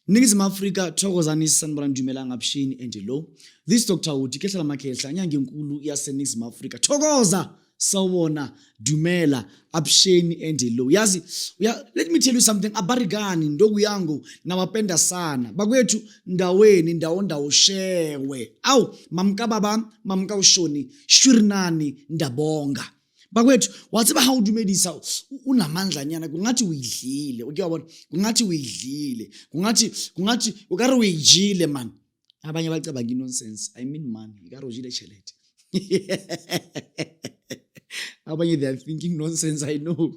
Ningizimu Afrika thokozani sanibona Ndumela Ngapshini and lo. This Dr. Uti kehla lamakhehla nyanga enkulu yase Ningizimu Afrika. Thokoza sawona Dumela Absheni and lo. Yazi let me tell you something abarigani ndogu yangu nawapenda sana. Bakwethu ndaweni ndawo shewe. Awu mamka baba mamka ushoni shwirinani ndabonga. Bakwethu watsiba how dumedisa unamandla nyana kungathi uyidlile ukuyabona kungathi uyidlile kungathi ukare uyijile man abanye bacabanga nonsense I mean man ikare ujile chelete abanye they are thinking nonsense I know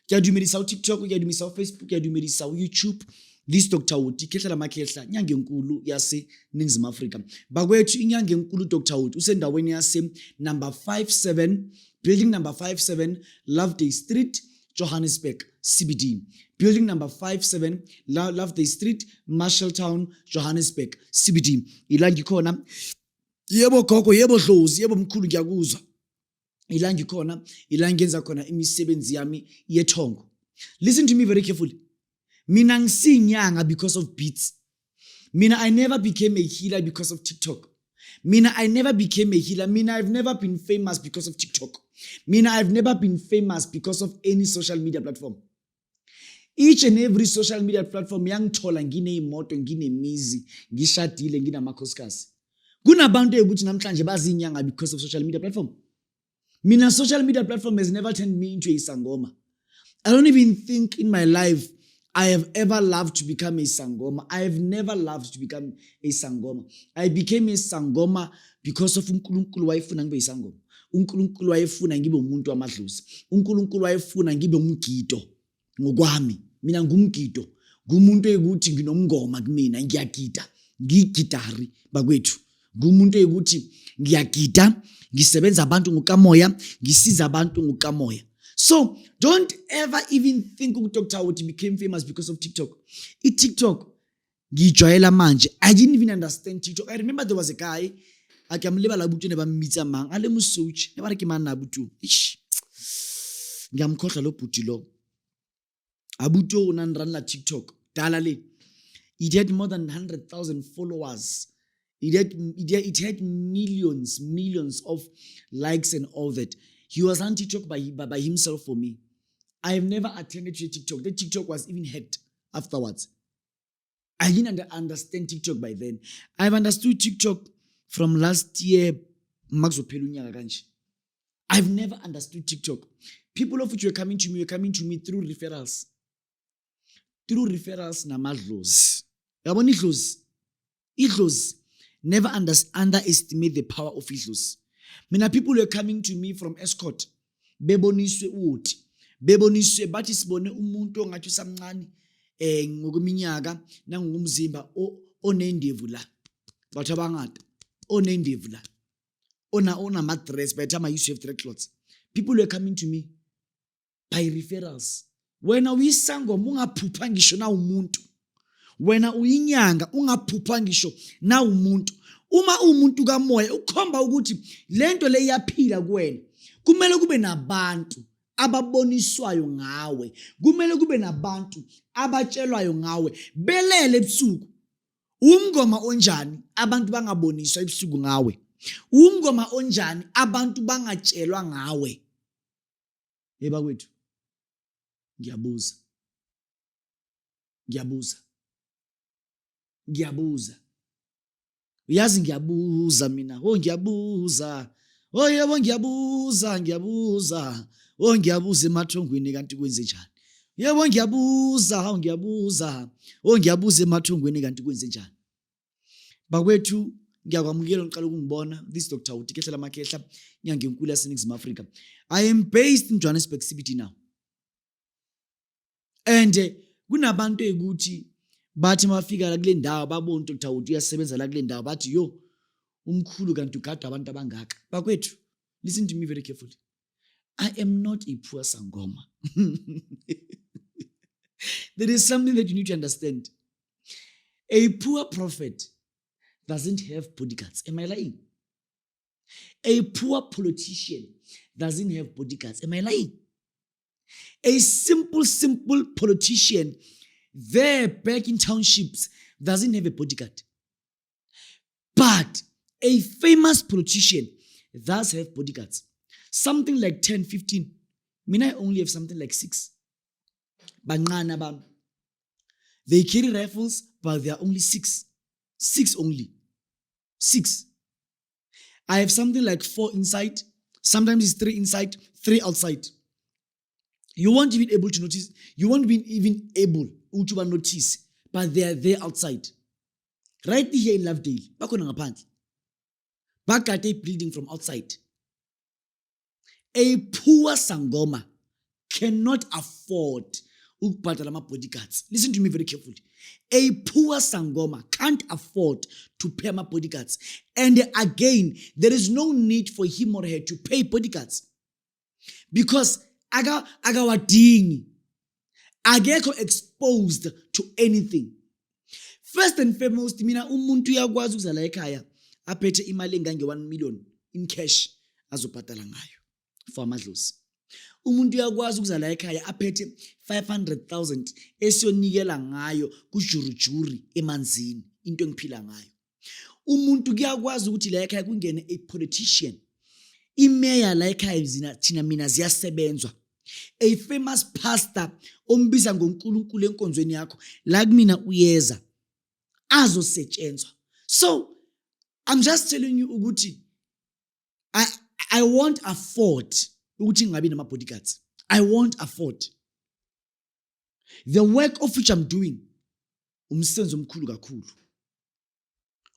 kuyadumedisa TikTok kuyadumedisa Facebook kuyadumedisa YouTube this Dr. Uti kehla lamakhehla nyanga enkulu yase Ningizimu Afrika bakwethu inyanga enkulu Dr. Uti usendaweni yase number 57 building number 57 Loveday Street Johannesburg CBD building number 57 Loveday Street Marshalltown Johannesburg CBD ilangi khona yebo gogo yebo dlozi yebo mkhulu ngiyakuzwa ilangi khona ilangi yenza khona imisebenzi yami yethongo listen to me very carefully mina ngisinyanga because of beats mina I never became a healer because of TikTok mina I never became a healer mina I've never been famous because of TikTok mina I've never been famous because of any social media platform each and every social media platform yangithola ngine imoto nginemizi ngishadile nginamakhosikazi kunabantu ukuthi namhlanje bazinyanga because of social media platform mina social media platform has never turned me into a sangoma I don't even think in my life I have ever loved to become a sangoma. I have never loved to become a sangoma. I became a sangoma because of uNkulunkulu wayefuna ngibe isangoma. uNkulunkulu wayefuna ngibe umuntu wamadlozi. uNkulunkulu wayefuna ngibe umgido ngokwami. Mina ngumgido. Ngumuntu ukuthi nginomngoma kumina ngiyagida. Ngigitari bakwethu. Ngumuntu ukuthi ngiyagida, ngisebenza abantu ngokamoya, ngisiza abantu ngokamoya. So don't ever even think Dr. Uti became famous because of TikTok. TikTok, ngijwayela manje. I didn't even understand TikTok. I remember there was a guy, akamleba labutu neba mitsa mang, ale musuch, neba reki man nabutu. Ngamkhohlwa lo buti lo. Abutu unanran la TikTok. Dalale. It had more than 100,000 followers. It had millions of likes and all that. He was on TikTok by himself for me. I have never attended to TikTok. The TikTok was even hacked afterwards. I didn't understand TikTok by then. I've understood TikTok from last year. I've never understood TikTok. People of which were coming to me through referrals. Through referrals na madlos. Yabona idlos. Never underestimate the power of idlos. Mina people were coming to me from Escort. Beboniswe uthi. Beboniswe bathi sibone umuntu ongathi usamncane ngokuminyaka nangumzimba onendevu la. Bathu abangata onendevu la. Ona madress by the time I used to have dreadlocks. People were coming to me by referrals. Wena uyisangoma ungaphupha ngisho na umuntu. Wena uyinyanga ungaphupha ngisho na umuntu. Uma umuntu kamoya ukhomba ukuthi lento le iyaphila kuwena kumele kube nabantu ababoniswayo ngawe kumele kube nabantu abatshelwayo ngawe belele ebusuku umngoma onjani abantu bangaboniswa ebusuku ngawe umngoma onjani abantu bangatshelwa ngawe yeba kwethu ngiyabuza uyazi ngiyabuza mina ngiyabuza yebo ngiyabuza ngiyabuza emathongweni kanti kwenze njani yebo ngiyabuza ngiyabuza emathongweni kanti kwenze njani bakwethu ngiyakwamukela ngiqala ukungibona this Dr. Uti kehla lamakhehla nyanga enkulu yase Ningizimu Afrika I am based in Johannesburg CBD now and kunabantu ukuthi bathi mafika la kule ndawo babona Dr. Uti uyasebenza la kule ndawo bathi yo umkhulu kanti ugada abantu abangaka bakwethu listen to me very carefully I am not a poor sangoma there is something that you need to understand a poor prophet doesn't have bodyguards am I lying a poor politician doesn't have bodyguards am I lying a simple politician there back in townships doesn't have a bodyguard. But a famous politician does have bodyguards. Something like 10, 15. I only have something like 6. Banana bam. They carry rifles, but they are only 6. 6 only. 6. I have something like 4 inside. Sometimes it's 3 inside, 3 outside. You won't even able to notice. You won't be even able to notice, but they are there outside. Right here in Lovedale, bakona ngaphandle. Bagade building from outside. A poor Sangoma cannot afford bodyguards. Listen to me very carefully. A poor Sangoma can't afford to pay my bodyguards. And again, there is no need for him or her to pay bodyguards. Because agawadingi agekho exposed to anything. First and foremost, mina umuntu uyakwazi ukuzala ekhaya aphethe imali engange 1 million in cash azobhatala ngayo for amadlozi. Umuntu uyakwazi ukuzala ekhaya aphethe 500,000 esiyonikela ngayo kujurujuri emanzini into engiphila ngayo. Umuntu kuyakwazi ukuthi la ekhaya kungene a politician. Imeya la ekhaya thina mina ziyasebenzwa. A famous pastor ombiza ngoNkulunkulu enkonzweni yakho la kumina uyeza azosetshenzwa. So I'm just telling you ukuthi I won't afford ukuthi ngingabi nama bodyguards. I won't afford. The work of which I'm doing umsebenzi omkhulu kakhulu.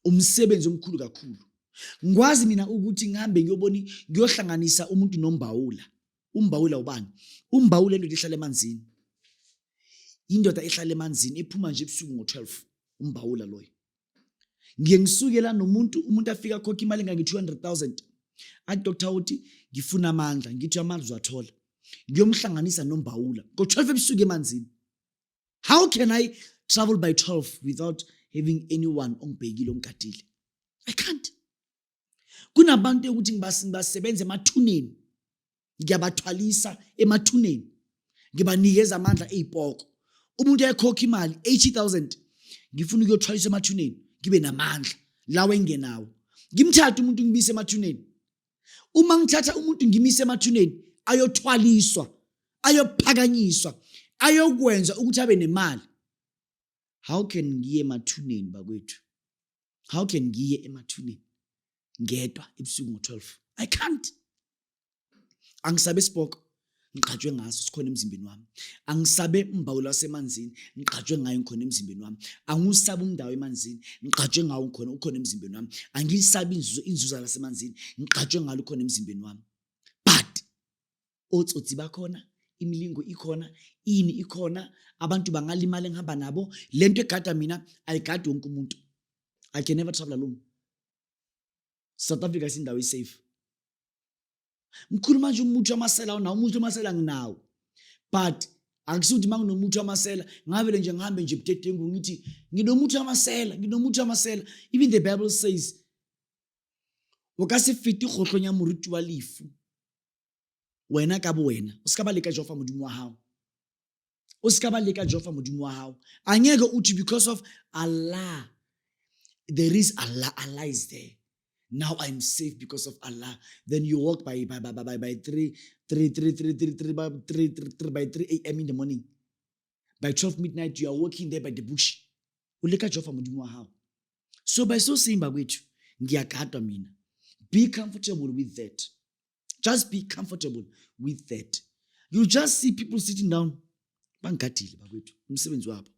Umsebenzi omkhulu kakhulu. Ngwazi mina ukuthi ngihambe ngiyohlanganisa umuntu nombawula. Umbawula ubani? Umbawula into ehlala emanzini. Indoda ehlala emanzini ephuma nje ebusuku ngo12. Umbawula loyo. Ngiye ngisukela umuntu afika khokha imali engange 200,000. Athi Dr. Uthi ngifuna amandla, ngithi amandla uzathola. Ngiyomhlanganisa nombawula. Ngo12 ebusuku emanzini. How can I travel by 12 without having anyone ongibhekile ongigadile? I can't. Kunabantu ukuthi ngibasebenze emathuneni. Ngiyabathwalisa emathuneni. Ngibanikeza amandla ezipoko. Umuntu ekhokha imali 80,000. Ngifuna ukuyothwalisa emathuneni, ngibe namandla lawe engenawo. Ngimthatha umuntu ngibise emathuneni. Uma ngithatha umuntu ngimise emathuneni, ayothwaliswa, ayophakanyiswa, ayokwenza ukuthi abe nemali. How can ngiye emathuneni bakwethu? How can ngiye emathuneni ngedwa ebusuku ngo12? I can't. Angisabe sipoko ngiqhatshwe ngaso sikhona emzimbeni wami. Angisabe umbawula wasemanzini ngiqhatshwe ngayo ngikhona emzimbeni wami. Angusabe umndawo emanzini ngiqhatshwe ngawo ukhona emzimbeni wami. Angisabe inzuza lasemanzini ngiqhatshwe ngalo ukhona emzimbeni wami. But otsotsi bakhona, imilingo ikhona, ini ikhona, abantu bangalimala engihamba nabo. Lento egada mina ayigadi wonke umuntu. I can never travel alone. South Africa is indawo safe. Mkhuluma nje umuntu wamasela nawo, umuntu wamasela nginawo. But akusuthi manginomuntu wamasela ngavele nje ngihambe nje budedengu ngithi nginomuntu wamasela. Even the Bible says wakasifiti khotlonya moruti wa lefu. Wena ka bo wena o ska ba leka Jehova modimo wa hao. O ska ba leka Jehova modimo wa hao. Anyeke uthi because of Allah. There is Allah. Allah is there. Now I'm safe because of Allah. Then you walk by 3 a.m. in the morning. By 12 midnight, you are walking there by the bush. Uleka Jehova modimo wa hao. So by so saying bakwethu, ngiyagadwa mina. Be comfortable with that. Just be comfortable with that. You just see people sitting down. Bangadile bakwethu. Umsebenzi wabo.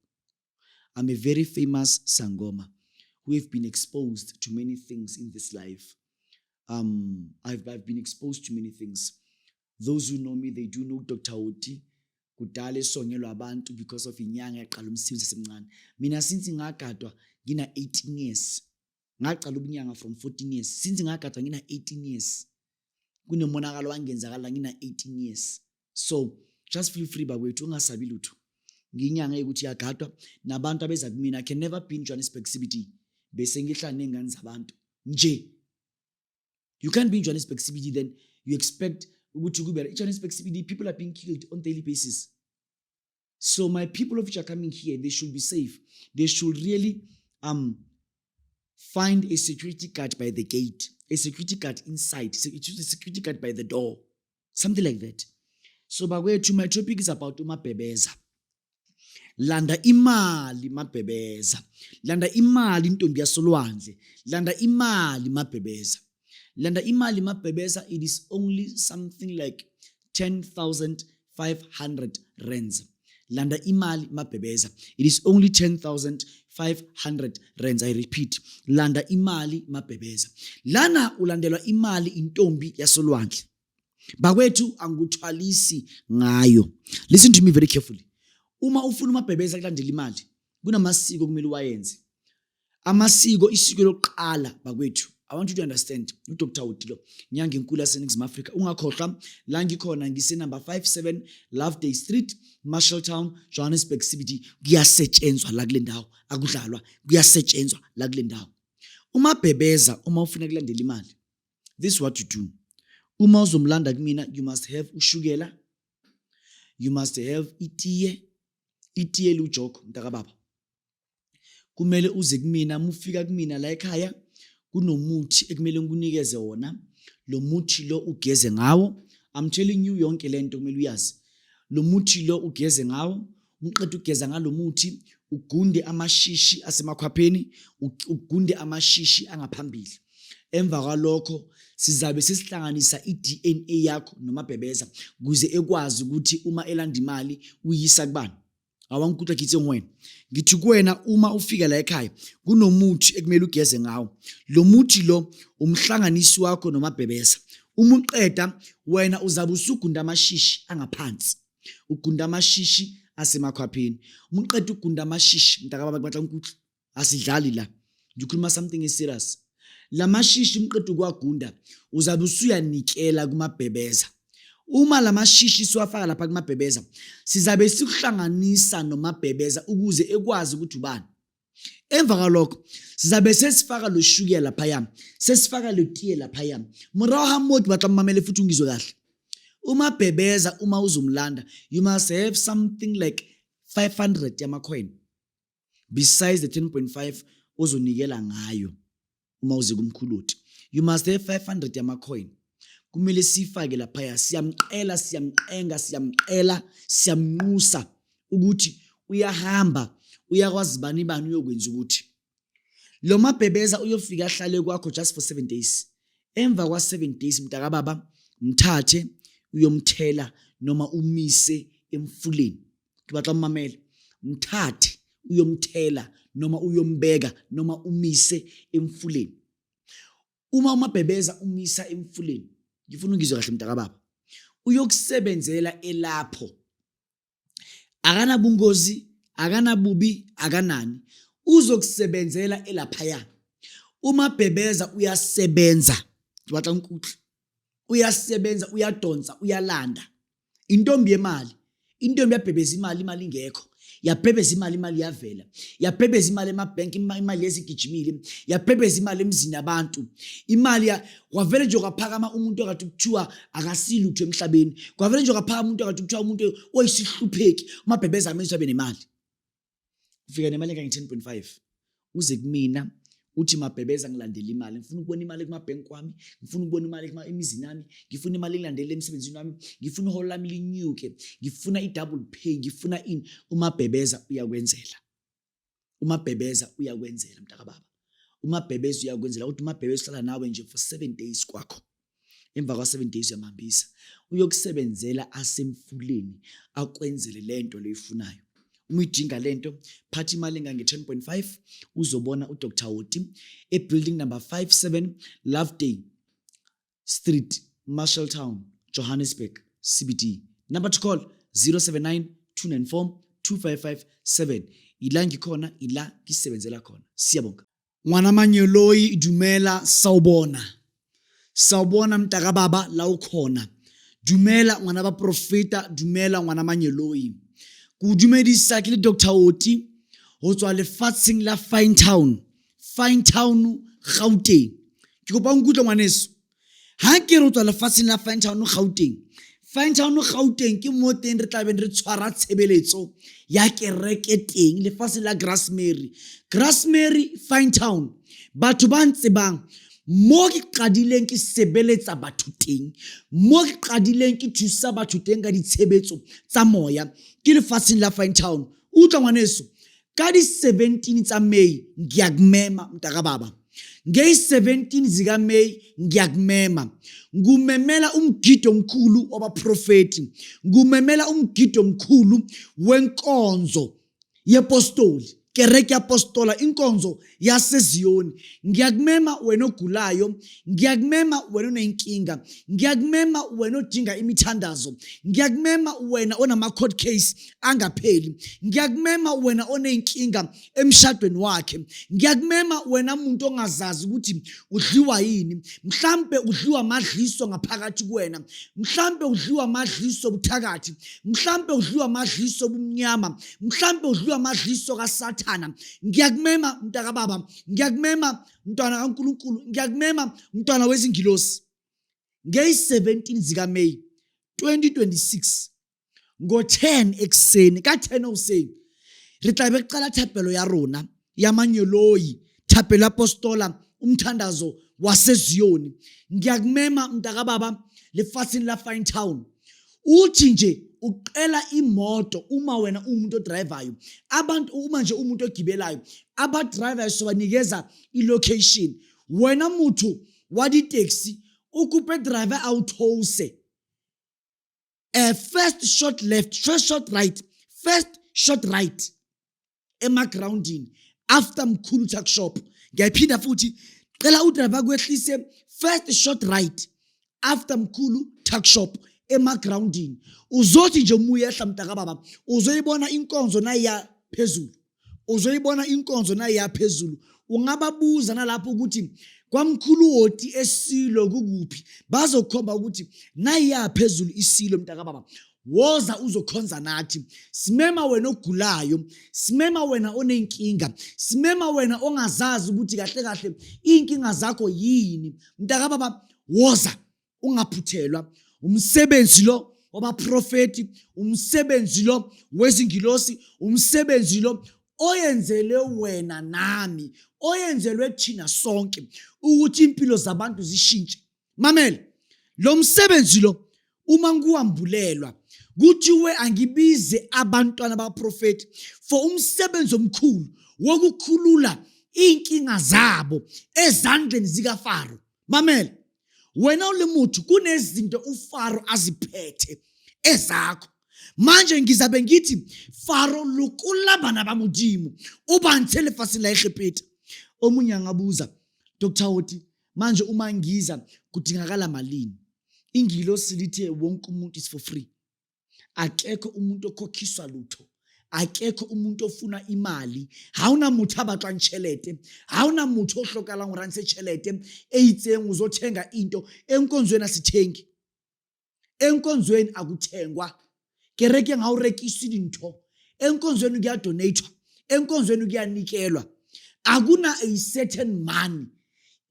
I'm a very famous Sangoma who have been exposed to many things in this life. I've been exposed to many things. Those who know me, they do know Dr. Uthi. Kudale songelo abantu because of inyanga yaqala umsebenzi semncane. Mina since ngagadwa ngina 18 years. Ngaqala ubunyanga from 14 years. Since ngagadwa ngina 18 years. Kunomonakalo wangenzakala ngina 18 years. So just feel free bakwethu ungasabi lutho. Nginyanga ukuthi yagadwa nabantu abeza kumina. I can never be in Johannesburg CBD. Bese ngihla nengane zabantu nje. You can't be in Johannesburg CBD then you expect ukuthi kube Johannesburg CBD people are being killed on daily basis. So my people of which are coming here, they should be safe. They should really find a security guard by the gate, a security guard inside, a security guard by the door, something like that. So bakwethu, my topic is about umabhebeza. Landa imali mabhebeza, landa imali ntombi yasolwandle, landa imali mabhebeza, landa imali mabhebeza. It is only something like 10,500 rands. Landa imali mabhebeza. It is only 10,500 rands. I repeat, landa imali mabhebeza. Lana ulandelwa imali intombi yasolwandle. Bakwethu angikuthwalisi ngayo. Listen to me very carefully. Uma ufuna umabhebeza kulandela imali, kunamasiko kumele wayenze. Amasiko, isiko lokuqala bakwethu. I want you to understand. uDr. Utilo, Nyange Nkulu yaseNingizimu Afrika. Ungakhohlwa, la ngikhona ngise number 57 Loveday Street, Marshalltown, Johannesburg CBD. Kuyasetshenzwa la kule ndawo, akudlalwa. Kuyasetshenzwa la kule ndawo. Umabhebeza uma ufuna kulandela imali, this is what you do. Uma uzomlanda kumina, you must have ushukela, you must have itiye lujoko mntakababa. Kumele uze kumina, mufika kumina la ekhaya, kunomuthi ekumele ngikunikeze wona. Lo muthi lo ugeze ngawo. I'm telling you yonke lento kumele uyazi. Lo muthi lo ugeze ngawo, uqeda ugeza ngalo muthi, ugunde amashishi asemakhwapheni, ugunde amashishi angaphambili. Emva kwalokho sizabe sesihlanganisa iDNA yakho nomabhebeza kuze ekwazi ukuthi uma elanda imali uyisa kubani. Awangikuthi kithi ngwena. Ngithi kuwena uma ufika la ekhaya kunomuthi ekumele ugeze ngawo. Lo muthi lo umhlanganisi wakho nomabhebeza. Uma uqeda wena uzabe usugunda amashishi angaphansi. Ugunda amashishi asemakhwapheni. Uma uqeda ugunda amashishi mntakababa batla ukuthi asidlali la. Ngikhuluma something is serious. La mashishi umqeda ukwagunda uzabe usuyanikela kumabhebeza. Uma la mashishi siwafaka lapha kumabhebeza, sizabe sikuhlanganisa nomabhebeza ukuze ekwazi ukuthi ubani. Emva kwalokho sizabe sesifaka lo sugar lapha yami, sesifaka lo tiye lapha yami. Morawo hamoti batla mamele futhi ungizwe kahle. Umabhebeza uma uzumlanda, you must have something like 500 yamacoin besides the 10.5 ozonikela ngayo. Uma uze kumkhuluti, you must have 500 yamacoin. Kumele sifake lapha, siyamqela, siyamqenga, siyamnqusa ukuthi uyahamba, uyakwazi bani uyokwenza ukuthi lo mabhebeza uyofika ahlale kwakho just for 7 days. Emva kwa 7 days mntakababa mthathe uyomthela noma umise emfuleni. Ngibatla umamela, mthathe uyomthela noma uyombeka noma umise emfuleni. Uma umabhebeza umisa emfuleni, ngifuna ungizwe kahle mntakababa, uyokusebenzela elapho. Akanabungozi, akanabubi, akanani. Uzokusebenzela elaphaya. Umabhebeza uyasebenza. Ngibatla unkuthu. Uyasebenza, uyadonsa, uyalanda. Intombi yemali, intombi yabhebeza imali ingekho. Yabhebeza imali yavela. Yabhebeza imali emabhenki, imali yezigijimile. Yabhebeza imali emzini abantu. Imali kwavele nje kwaphakama umuntu okade kuthiwa akasili utho emhlabeni. Kwavele nje kwaphakama umuntu okade kuthiwa umuntu oyisihlupheki. Umabhebeza amenza abe nemali. Ufika nemali engange 10.5. Uze kumina uthi mabhebeza ngilandela imali. Ngifuna ukubona imali kumabhenki kwami, ngifuna ukubona imali emizini yami, ngifuna imali ngilandele emsebenzini wami, ngifuna iholo lami linyuke, ngifuna i-double pay, ngifuna ini. Umabhebeza uyakwenzela. Umabhebeza uyakwenzela mntakababa. Umabhebeza uyakwenzela ukuthi umabhebeza uhlala nawe nje for 7 days kwakho. Emva kwa 7 days uyamhambisa. Uyokusebenzela asemfuleni akwenzele lento leyifunayo. Uma udinga lento, phathi imali engange 10.5 uzobona uDr. Oti ebuilding number 57 Loveday Street, Marshalltown, Johannesburg CBD. Number to call 079-294-2557. Ila ngikhona, ila ngisebenzela khona. Siyabonga. Ngwana Manyoloyi dumela, sawubona. Sawubona mntakababa la ukhona. Dumela ngwana ba profeta, dumela ngwana Manyoloyi. Kudumedisa ke le Dr. Oti ho tswa lefatsheng la Finetown Gauteng. Ke kopa nkutlo ngwaneso, ha ke re ho tswa lefatsheng la Finetown Gauteng, Finetown Gauteng ke mo teng re tla beng re tshwara tshebeletso ya kereke teng lefatshe la Grassmary Finetown. Batho ba ntsebang mo ke qadileng ke sebeletsa batho teng, mo ke qadileng ke thusa batho teng ka ditshebetso tsa moya ke lefatsheng la Finetown. Utlwa ngwaneso, ka di 17 tsa May ngiyakumema mntakababa, ngey 17 zika May ngiyakumema, ngumemela umgido omkhulu wabaprofeti, ngumemela umgido omkhulu wenkonzo yepostoli, kereke apostola, inkonzo yaseZiyoni. Ngiyakumema wena ogulayo, ngiyakumema wena onenkinga, ngiyakumema wena odinga imithandazo, ngiyakumema wena onama court case angapheli, ngiyakumema wena onenkinga emshadweni wakhe, ngiyakumema wena umuntu ongazazi ukuthi udliwa yini, mhlambe udliwa amadliso ngaphakathi kuwena, mhlambe udliwa amadliso obuthakathi, mhlambe udliwa amadliso obumnyama, mhlambe udliwa amadliso kaSathane. Ngiyakumema mntakababa, ngiyakumema mntwana kaNkulunkulu, ngiyakumema mntwana wezingilosi. Ngey 17 zika May 2026 ngo-10 ekseni ka-10 oseni re tla be qala thapelo ya rona ya manyoloyi, thapelo apostola, umthandazo waseZiyoni. Ngiyakumema mntakababa lefatsini la Finetown. Uthi nje uqela imoto uma wena umuntu odrivayo, abantu uma nje umuntu ogibelayo, abadrivayo sobanikeza ilocation. Wena muntu wadi taxi ukupe driver awuthose, first short left, first short right, first short right emagroundini after Mkhulu Tuck Shop. Ngiyaphinda futhi qela udriver kwehlise first short right after Mkhulu Tuck Shop emagroundini. Uzothi nje umuye ehla mntakababa, uzoyibona inkonzo nayiya phezulu, uzoyibona inkonzo nayiya phezulu. Ungababuza nalapho ukuthi kwaMkhulu Oti eSilo kukuphi, bazokhomba ukuthi nayiya phezulu iSilo mntakababa. Woza uzokhonza nathi. Simema wena ogulayo, simema wena onenkinga, simema wena ongazazi ukuthi kahle kahle inkinga zakho yini. Mntakababa woza ungaphuthelwa. Umsebenzi lo wabaprofeti, umsebenzi lo wezingilosi, umsebenzi lo oyenzelwe wena nami, oyenzelwe thina sonke ukuthi impilo zabantu zishintshe. Mamela, lo msebenzi lo uma ngikuambulelwa kuthiwe angibize abantwana baprofeti for umsebenzi omkhulu wokukhulula inkinga zabo ezandleni zikaFaro. Mamela, wena ulimuntu kunezinto uFaro aziphethe ezakho. Manje ngizabe ngithi Faro lukulabana bamudimo ubanthele fasila eGibhithe. Omunye angabuza, Dr. Oti, manje uma ngiza kudingakala malini? Ingilosi lithe wonke umuntu is for free. Akekho umuntu okhokhiswa lutho, akekho umuntu ofuna imali. Hauna mutho abatla nchelete, hauna mutho ohlokala ngoranse chelete eyitseng uzothenga into. Enkonzweni asithengi, enkonzweni akuthengwa. Kereke ngawurekisi dintho, enkonzweni kuyadonatwa, enkonzweni kuyanikelwa. Akuna a certain money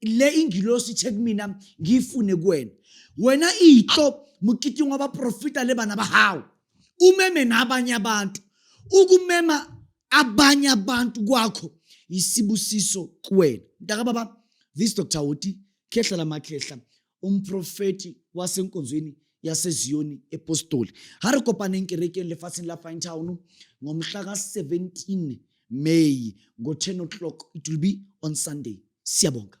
le ingilosi ithe kumina ngifune kuwena. Wena ihlo mukiti wabaprofita le bana bahawu, umeme nabanye abantu. Ukumema abanye abantu kwakho isibusiso kuwena. Mntakababa, this Dr. Oti Khehla Lamakhehla, umprofeti wasenkonzweni yaseZiyoni epostoli. Hare kopane nkerekeng lefatsheng la Finetown ngomhla ka 17 May ngo 10 o'clock. It will be on Sunday. Siyabonga.